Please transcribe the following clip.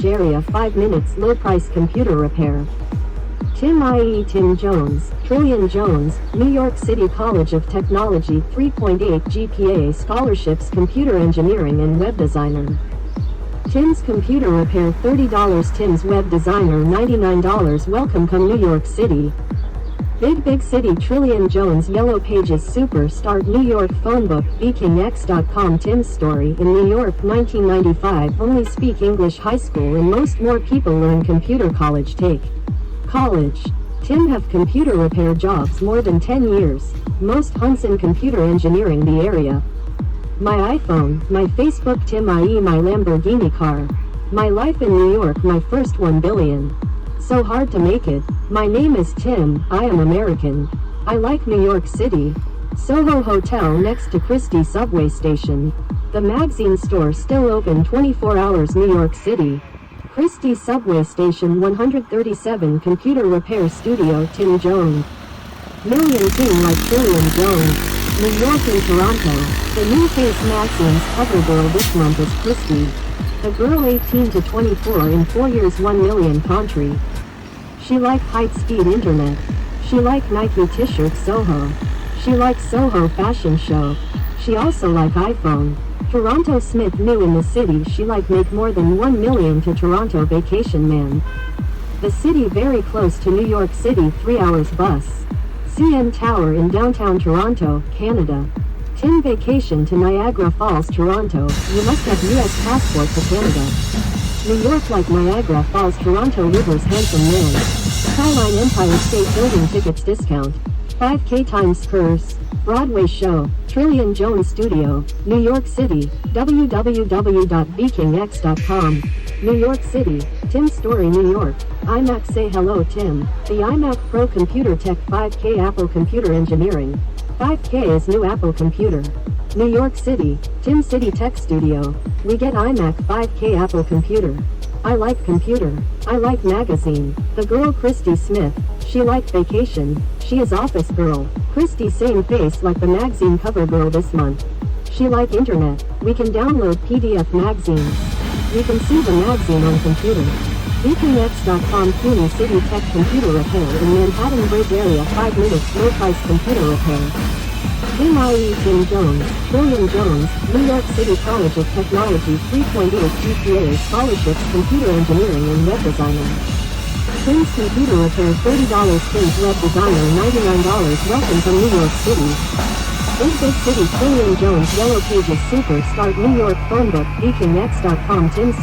area 5 minutes low price computer repair. Tim i.e. Tim Jones, Trillion Jones, New York City College of Technology 3.8 GPA scholarships computer engineering and web designer. Tim's computer repair $30, Tim's web designer $99. Welcome come New York City. Big city Trillion Jones Yellow Pages Superstart New York phonebook BeakingX.com Tim's story in New York 1995 only speak English high school and most more people learn computer college take. College. Tim have computer repair jobs more than 10 years, most hunts in computer engineering the area. My iPhone, my Facebook Tim i.e. my Lamborghini car. My life in New York my first 1 billion. So hard to make it. My name is Tim, I am American. I like New York City. Soho Hotel next to Chrystie subway station. The magazine store still open 24 hours New York City. Chrystie subway station 137 computer repair studio Tim Jones. Million team like Trillion Jones. New York and Toronto. The new Face magazine's cover girl this month is Chrystie. The girl 18 to 24 in 4 years 1 million country. She like high-speed internet. She like Nike t-shirt Soho. She like Soho fashion show. She also like iPhone. Toronto Smith new in the city she like make more than 1 million to Toronto vacation man. The city very close to New York City 3 hours bus. CN Tower in downtown Toronto, Canada. Tim vacation to Niagara Falls, Toronto. You must have US passport to Canada. New York like Niagara Falls, Toronto Rivers handsome man. Skyline Empire State Building tickets discount. 5K Times Spurs. Broadway show. Trillion Jones Studio. New York City. www.beakingx.com. New York City. Tim Story New York. iMac say hello Tim. The iMac Pro Computer Tech 5K Apple Computer Engineering. 5K is new Apple computer. New York City. Tim City Tech Studio. We get iMac 5K Apple computer. I like computer. I like magazine. The girl Chrystie Smith. She like vacation. She is office girl. Chrystie same face like the magazine cover girl this month. She like internet. We can download PDF magazines. We can see the magazine on computer. BeakingX.com CUNY City Tech Computer Repair in Manhattan Bridge area 5 minutes low price computer repair. Tim i.e. Tim Jones, Trillion Jones, New York City College of Technology 3.8 GPA scholarships computer engineering and web designer. Tim's computer repair $30, Tim's web designer $99. Welcome from New York City. Big city Trillion Jones Yellow Pages Superstart New York phonebook BeakingX.com Tim's